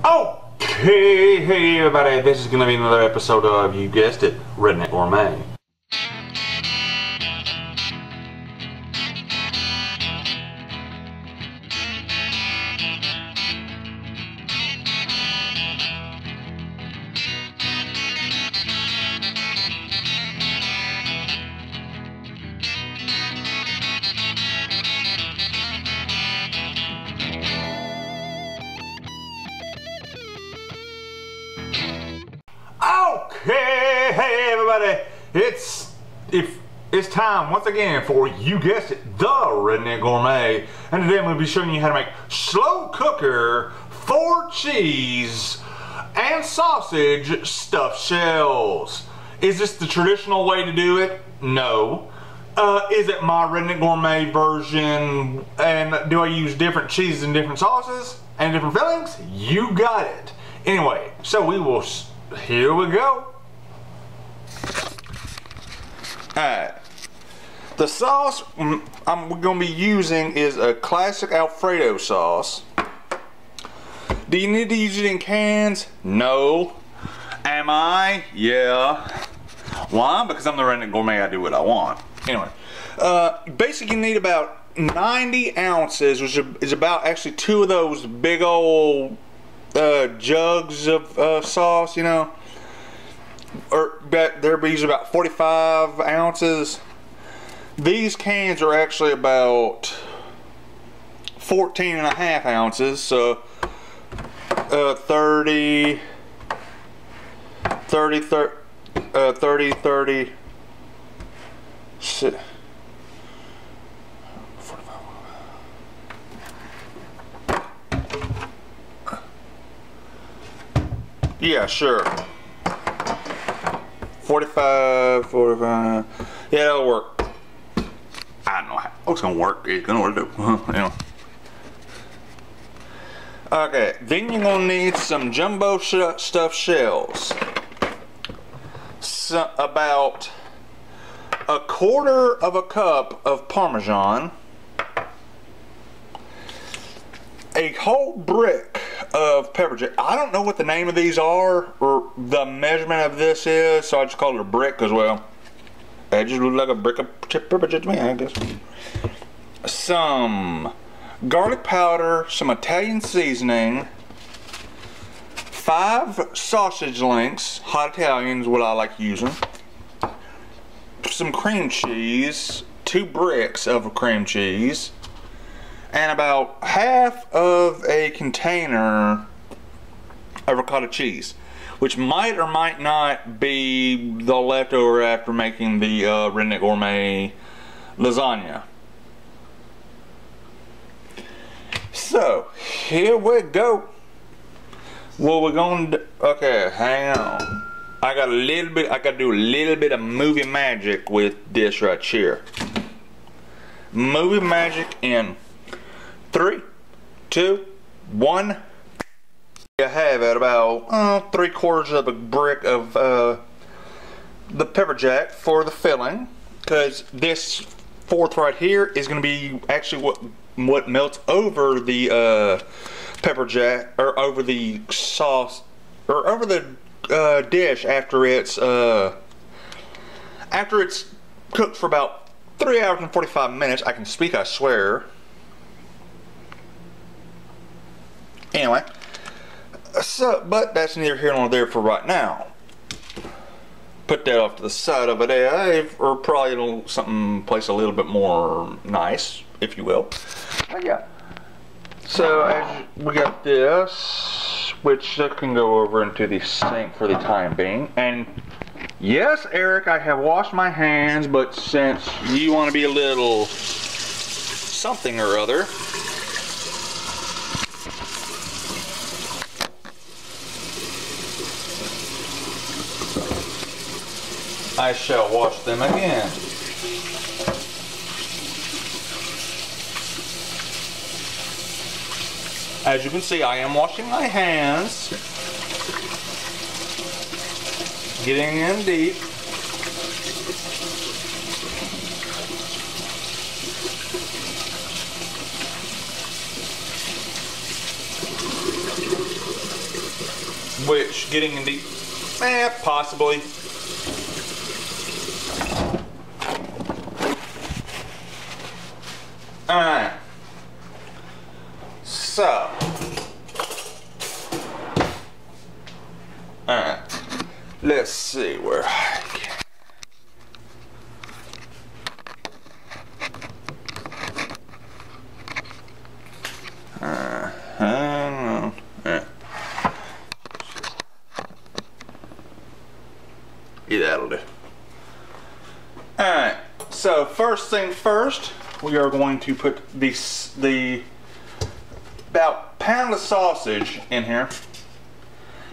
Hey everybody, this is going to be another episode of, you guessed it, Redneck Gourmet. Okay, hey everybody, it's time once again for, you guessed it, the Redneck Gourmet, and today I'm going to be showing you how to make slow cooker 4 cheese and sausage stuffed shells. Is this the traditional way to do it? No. Is it my Redneck Gourmet version, and do I use different cheeses and different sauces and different fillings? You got it. Anyway, so here we go. Alright, the sauce we're going to be using is a classic Alfredo sauce. Do you need to use it in cans? No. Am I? Yeah. Why? Because I'm the Redneck Gourmet, I do what I want. Anyway, basically you need about 90 ounces, which is about actually 2 of those big old jugs of sauce, you know, or they're using about 45 ounces. These cans are actually about 14 and a half ounces, so 30 shit. Yeah, sure. 45. Yeah, that'll work. I don't know how it's gonna work. It's gonna work. You know. Okay, then you're gonna need some jumbo stuffed shells. So, about 1/4 cup of Parmesan, a whole brick of pepper jack. I don't know what the name of these are or the measurement of this is, so I just call it a brick because, well, it just looks like a brick of pepper jack to me, I guess. Some garlic powder, some Italian seasoning, 5 sausage links, hot Italian is what I like using, some cream cheese, 2 bricks of cream cheese, and about half of a container of ricotta cheese, which might or might not be the leftover after making the Redneck Gourmet lasagna. So here we go. What we're gonna do? Okay, hang on. I gotta do a little bit of movie magic with this right here. Movie magic in 3, 2, 1. You have at about 3/4 of a brick of the pepper jack for the filling, because this 4th right here is going to be actually what melts over the pepper jack, or over the sauce, or over the dish after it's cooked for about 3 hours and 45 minutes. I can speak, I swear. Anyway, so, but that's neither here nor there for right now. Put that off to the side of it, or probably someplace a little bit more nice, if you will. But yeah. So as we got this, which can go over into the sink for the time being. And yes, Eric, I have washed my hands, but since you want to be a little something or other, I shall wash them again. As you can see, I am washing my hands, getting in deep. which getting into, possibly. Alright. So. Alright. Let's see where I can. Yeah, that'll do. Alright, so first thing first, we are going to put the about pound of sausage in here.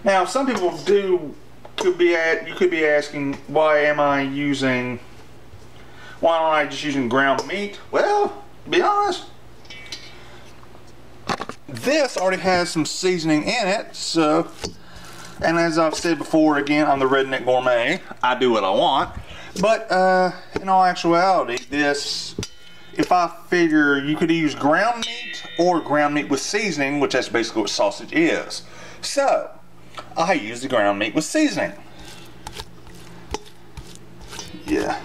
Now, some people you could be asking, why don't I just using ground meat? Well, to be honest, this already has some seasoning in it, so, and as I've said before, again, I'm the redneck gourmet. I do what I want. But in all actuality, this, if I figure you could use ground meat or ground meat with seasoning, which that's basically what sausage is. So, I use the ground meat with seasoning. Yeah,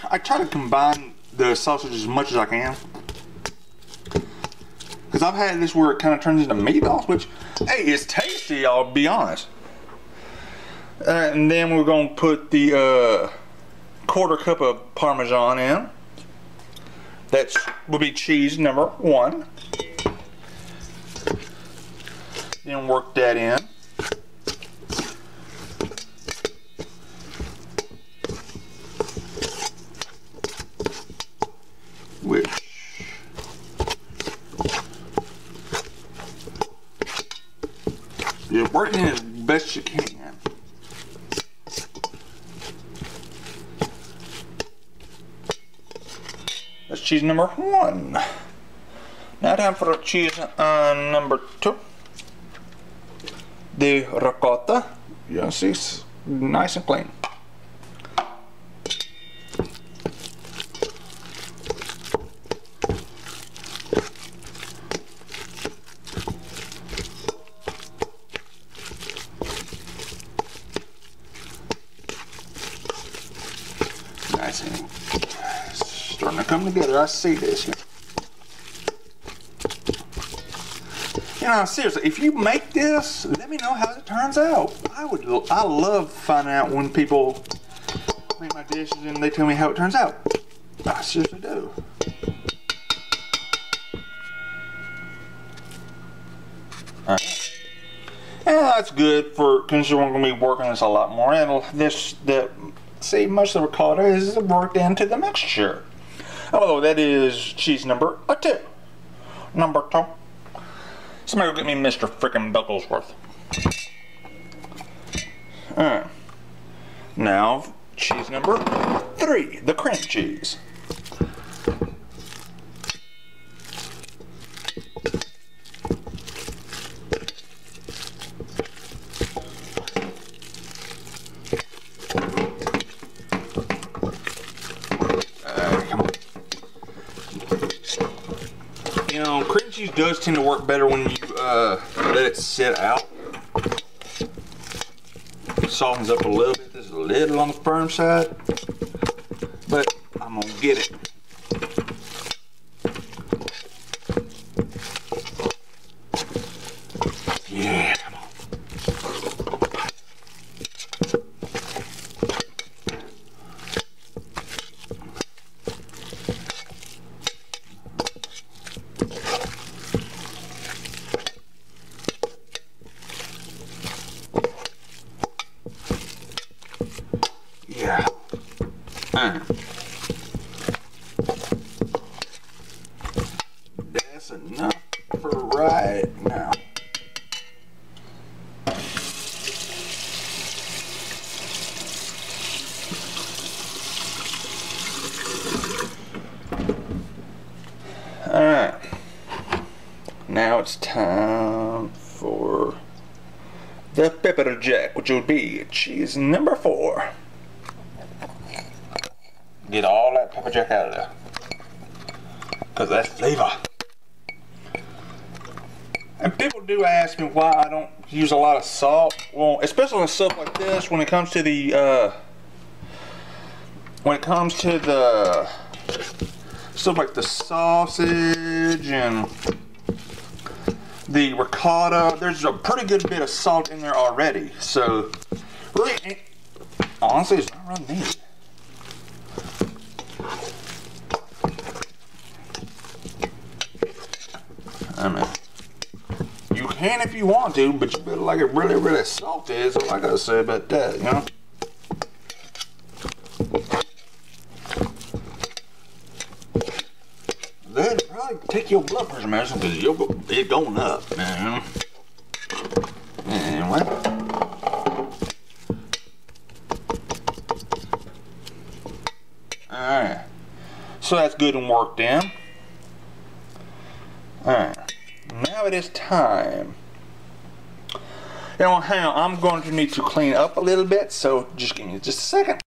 I try to combine the sausage as much as I can. Because I've had this where it kind of turns into meatballs, which, hey, it's tasty, I'll be honest. And then we're going to put the quarter cup of Parmesan in. That will be cheese number 1. Then work that in. Which you're working as best you can. That's cheese number 1. Now time for cheese number 2. The ricotta. You see, it's nice and clean. Nice and starting to come together. I see this. You know, seriously, if you make this, let me know how it turns out. I love finding out when people make my dishes and they tell me how it turns out. I seriously do. Alright. And that's good for, because we're going to be working this a lot more. And see, most of the ricotta is worked into the mixture. Although that is cheese number 2. Number 2. Somebody go get me Mr. Frickin' Bucklesworth. Alright. Now, cheese number 3, the cream cheese. You know, cream cheese does tend to work better when you let it sit out. It softens up a little bit. This is a little on the firm side, but I'm gonna get it. Yeah, come on. Yeah. That's enough for right now. Alright. Now it's time for the pepper jack, which will be cheese number 4. Get all that pepper jack out of there, because that's flavor. And people do ask me why I don't use a lot of salt. Well, especially on stuff like this, when it comes to the stuff like the sausage and the ricotta, there's a pretty good bit of salt in there already. So, really, honestly, it's not really needed. I mean, you can if you want to, but you better like it really, really salty. So, like I said about that, you know. That'll probably take your blood pressure medicine because it's going up, man. Anyway. Alright. So that's good and worked in. Alright. Now it is time. You know, hang on. I'm going to need to clean up a little bit, so just give me just a second.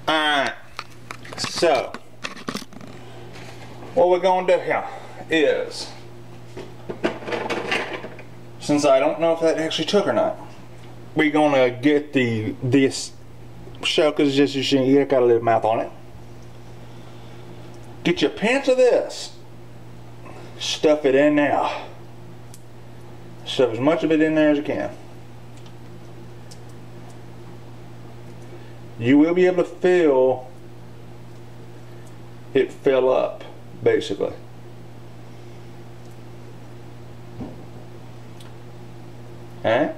Alright. So, what we're going to do here is, since I don't know if that actually took or not, we're going to get this shell, because just you got a little mouth on it. Get your pinch of this, stuff it in now. Stuff as much of it in there as you can. You will be able to feel it fill up, basically. Alright?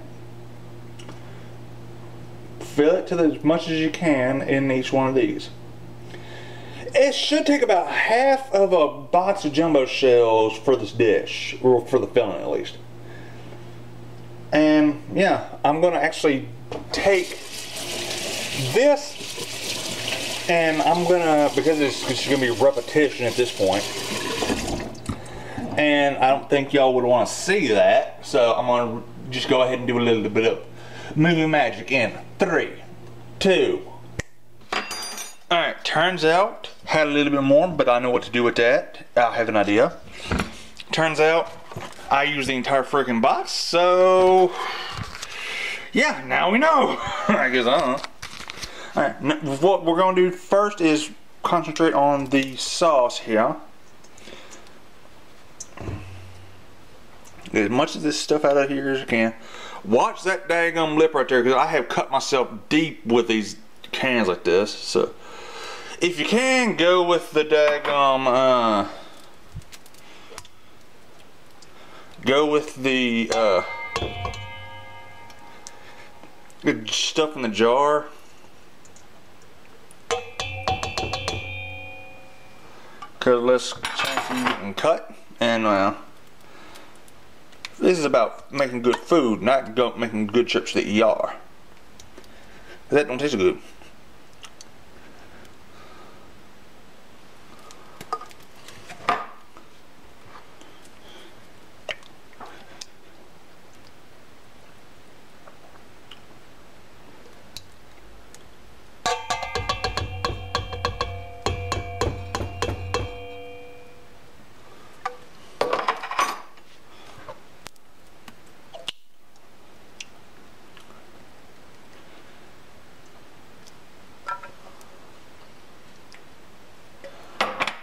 Fill it to as much as you can in each one of these. It should take about half of a box of jumbo shells for this dish, or for the filling at least. And yeah, I'm going to actually take this, and I'm going to, because it's going to be repetition at this point, and I don't think y'all would want to see that, so I'm going to just go ahead and do a little bit of movie magic in 3, 2. Alright, turns out, had a little bit more, but I know what to do with that. I have an idea. Turns out, I use the entire freaking box, so yeah, now we know. I guess I don't know. Alright, what we're going to do first is concentrate on the sauce here. Get as much of this stuff out of here as you can. Watch that daggum lip right there, because I have cut myself deep with these cans like this. So if you can, go with the daggum, go with the stuff in the jar. Because less chance you can cut. And this is about making good food, not making good trips to the ER. That don't taste good.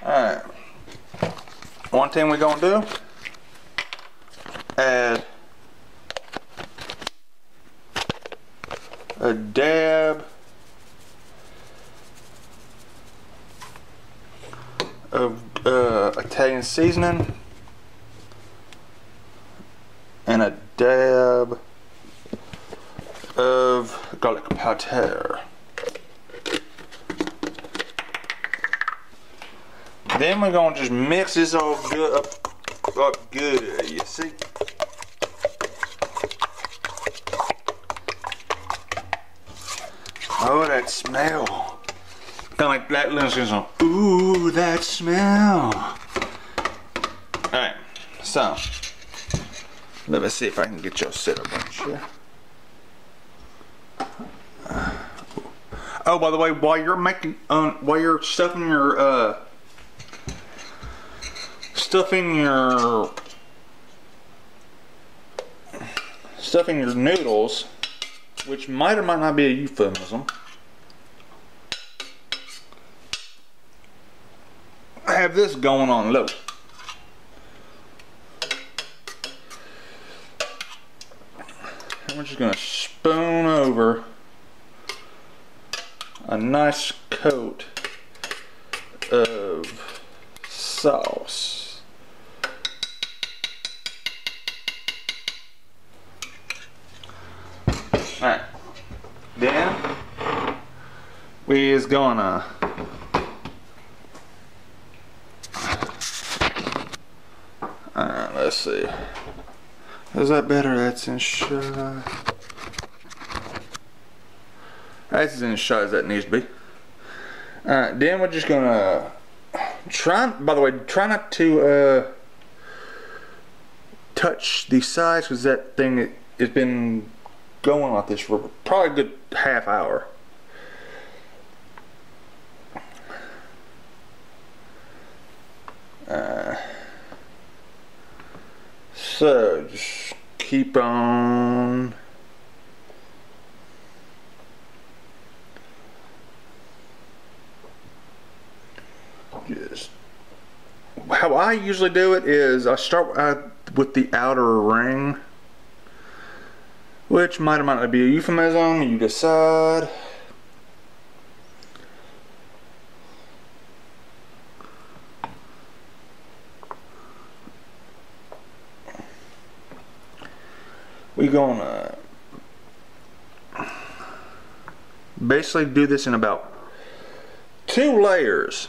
Alright, one thing we're going to do, add a dab of Italian seasoning and a dab of garlic powder. Then we're going to just mix this all good up good, you see? Oh, that smell. Kind of like that little song. Ooh, that smell. Alright, so let me see if I can get your setup right here. Oh, by the way, while you're stuffing your stuffing your noodles, which might or might not be a euphemism. I have this going on low. And we're just going to spoon over a nice coat of sauce. Alright, then we is gonna let's see. Is that better? That's in shot. That's as in shot as that needs to be. Alright, then we're just gonna try, by the way, try not to touch the sides, because that thing has been going like this for probably a good half hour. So just keep on just how I usually do it is I start with the outer ring, which might or might not be a euphemism, you decide. We're gonna basically do this in about 2 layers.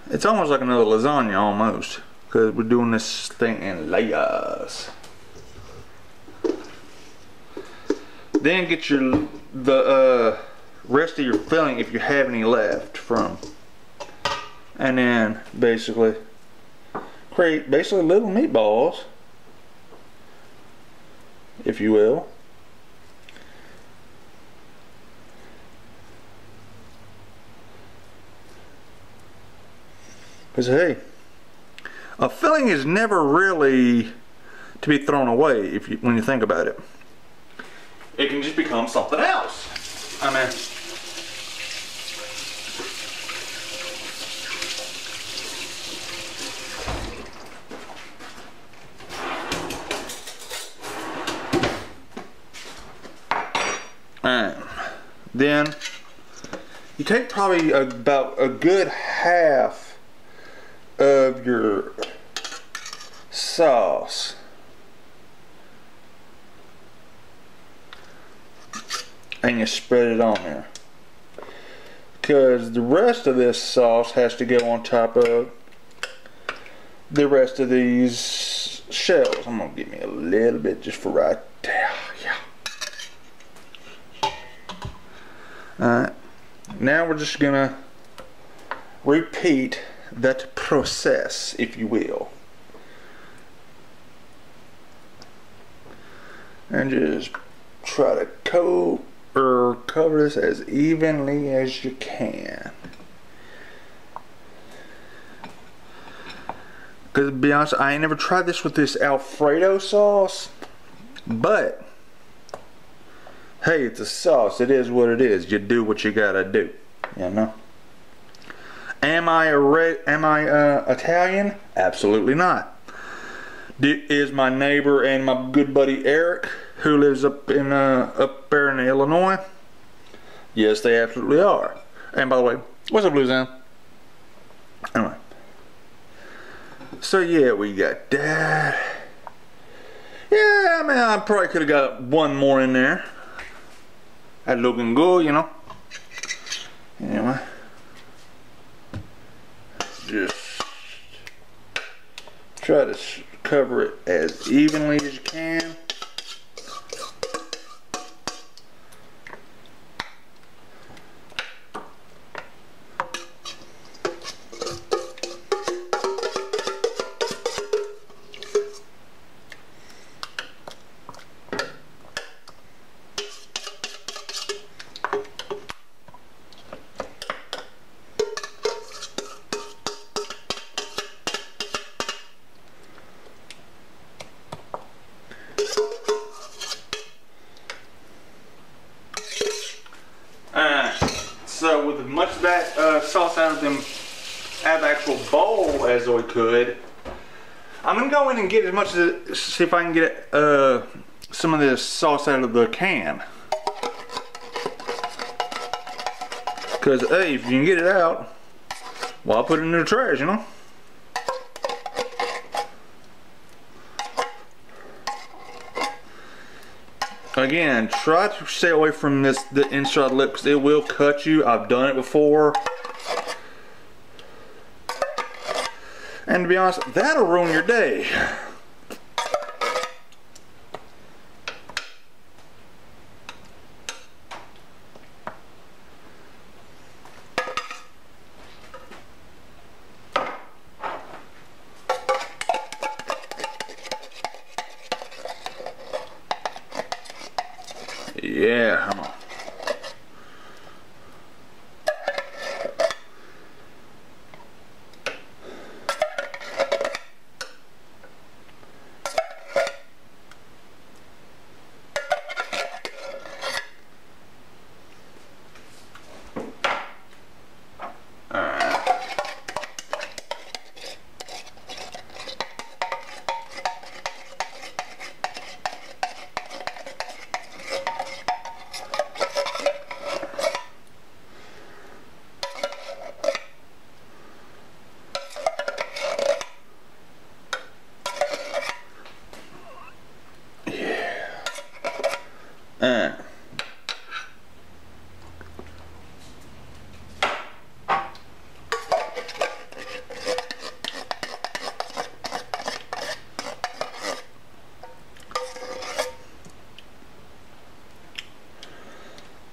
It's almost like another lasagna, almost, because we're doing this thing in layers. Then get the rest of your filling, if you have any left, from, and then basically create little meatballs, if you will. Because hey, a filling is never really to be thrown away when you think about it. It can just become something else. I mean, then you take probably about a good half of your sauce and you spread it on there, because the rest of this sauce has to go on top of the rest of these shells. I'm gonna give me a little bit just for right there. Yeah. Alright, now we're just gonna repeat that process, if you will, and just try to coat or cover this as evenly as you can. Because to be honest, I ain't never tried this with this Alfredo sauce, but hey, it's a sauce. It is what it is. You do what you gotta do, you know. Am I Italian? Absolutely not. Is my neighbor and my good buddy Eric, who lives up there in Illinois? Yes, they absolutely are. And by the way, what's up, Louisiana? Anyway, so yeah, we got that. Yeah, I mean, I probably could have got one more in there. That looking good, you know. Anyway, just try to cover it as evenly as you can. sauce out of them, out of the actual bowl as we could, I'm gonna go in and get as much as, see if I can get some of this sauce out of the can. Cause hey, if you can get it out, well, I'll put it in the trash, you know. Again, try to stay away from the inside lip because it will cut you. I've done it before. And to be honest, that'll ruin your day. Yeah, come on.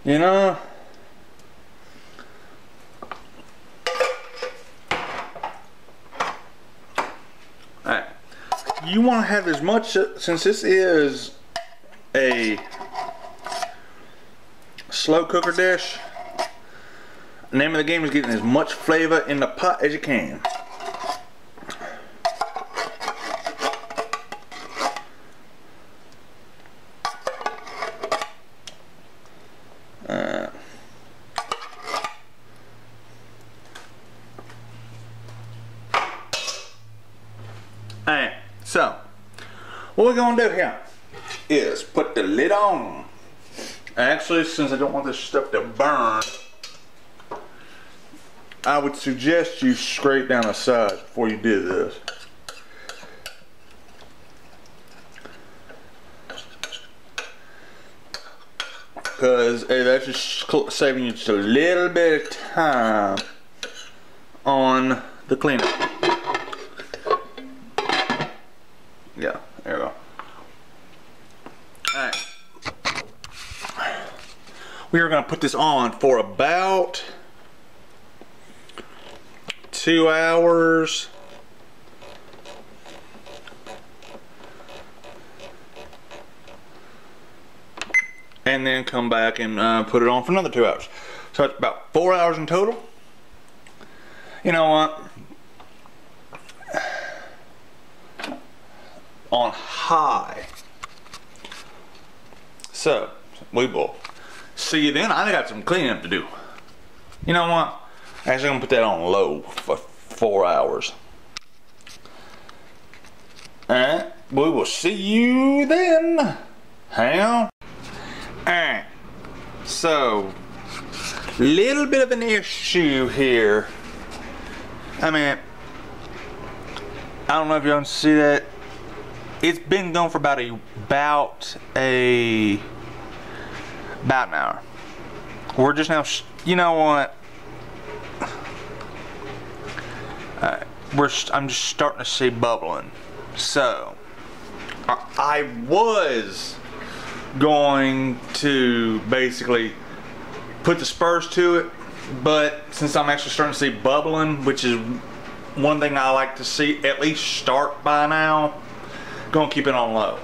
You know, alright, you want to have as much, since this is a slow cooker dish, the name of the game is getting as much flavor in the pot as you can. Alright, so what we're going to do here is put the lid on. Actually, since I don't want this stuff to burn, I would suggest you scrape down the sides before you do this. Because hey, that's just saving you just a little bit of time on the cleanup. Yeah, there we go. Alright. We are going to put this on for about 2 hours. And then come back and put it on for another 2 hours. So it's about 4 hours in total. You know what? On high. So we will see you then. I got some cleaning up to do. You know what? Actually, I'm gonna put that on low for 4 hours. Alright, we will see you then. Hang on. Alright, so little bit of an issue here. I mean, I don't know if y'all can see that. It's been going for about an hour. We're just now, you know what? I'm just starting to see bubbling. So I was going to basically put the spurs to it, but since I'm actually starting to see bubbling, which is one thing I like to see at least start by now, gonna keep it on low.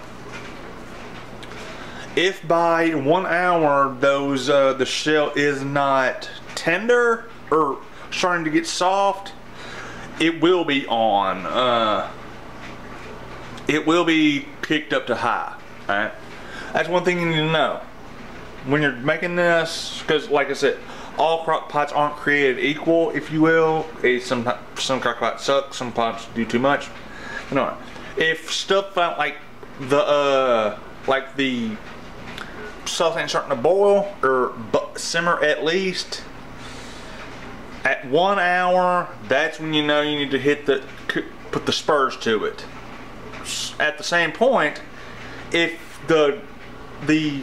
If by 1 hour those the shell is not tender or starting to get soft, it will be on. It will be kicked up to high. Alright, that's one thing you need to know when you're making this, because like I said, all crock pots aren't created equal, if you will. Some crock pots suck, some pots do too much. You know, if stuff like the sauce ain't starting to boil or simmer at least at 1 hour, that's when you know you need to put the spurs to it. At the same point, if the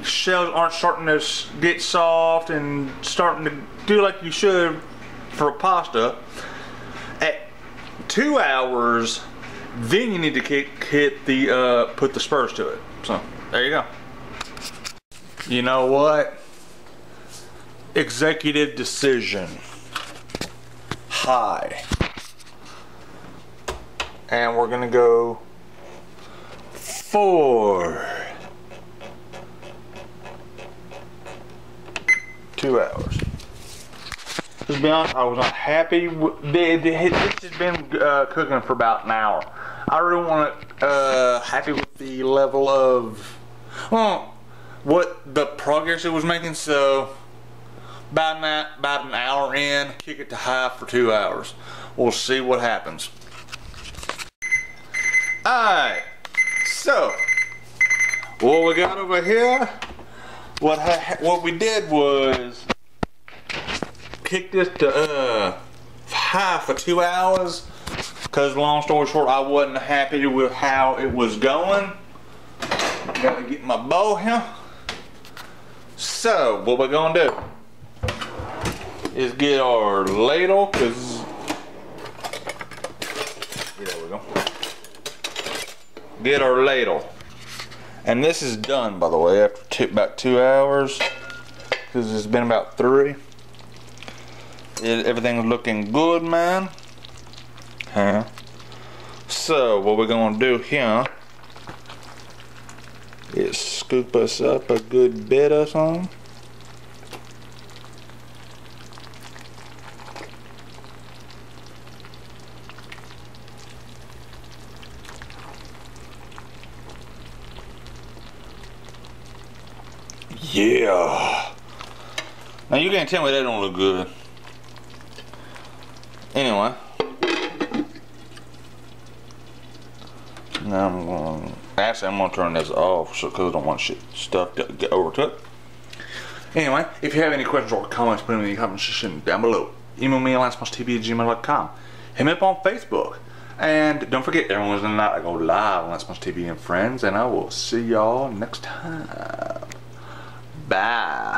shells aren't starting to get soft and starting to do like you should for a pasta, at 2 hours, then you need to put the spurs to it. So there you go. You know what? Executive decision. High. And we're gonna go for 2 hours. To be honest, I was not happy. This has been cooking for about an hour. I really wasn't happy with the level of, well, what the progress it was making. So about an hour in, kick it to high for 2 hours. We'll see what happens. Alright, so what we got over here, what we did was kick this to high for 2 hours, because long story short, I wasn't happy with how it was going. Gotta get my bowl here. So what we're gonna do is get our ladle, cause there we go. Get our ladle, and this is done, by the way, after about 2 hours, because it's been about 3. Everything's looking good, man. So what we're gonna do here is scoop us up a good bit of some. Yeah. Now you can't tell me that don't look good. Anyway. Now I'm gonna turn this off because I don't want stuff to get over to it. Anyway, if you have any questions or comments, put them in the comment section down below. Email me at lancemonstv@gmail.com. Hit me up on Facebook. And don't forget, every Wednesday night I go live on Lance Monster TV and Friends, and I will see y'all next time. Bye.